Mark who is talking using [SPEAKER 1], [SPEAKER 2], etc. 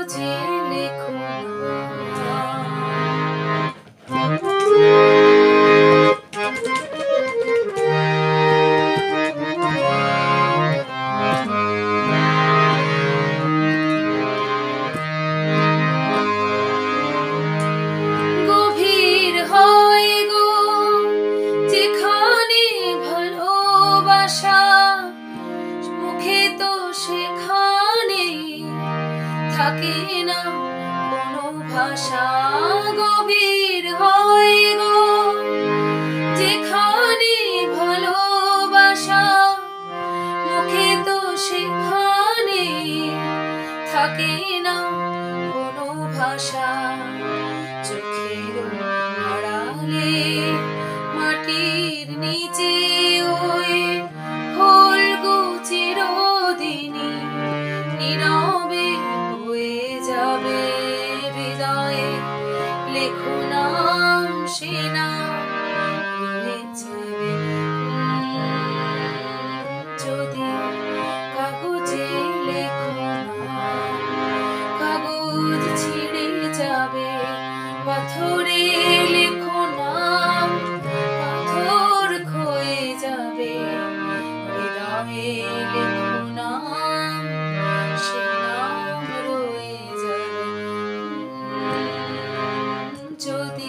[SPEAKER 1] কাগজে লেখো না। গভীর হয় গো যেখানে ভালোবাসা, মুখে তো সেখানে থাকে না কোনো ভাষা। গভীর হয় গো যেখানে ভালোবাসা, মুখে তো সেখানে থাকে না কোনো ভাষা। চোখের আড়ালে মাটির নিচে ওই ফুলগো চিরদিনই নীরবে হয়ে যাবে। হৃদয়ে লেখো নাম, সে নাম রয়ে যাবে। যদি কাগজে লেখো না, কাগজ ছিঁড়ে যাবে। পাথরে লেখো নাম, পাথর ক্ষয়ে যাবে। হৃদয়ে লেখো নাম, সে নাম রয়ে যাবে। যদি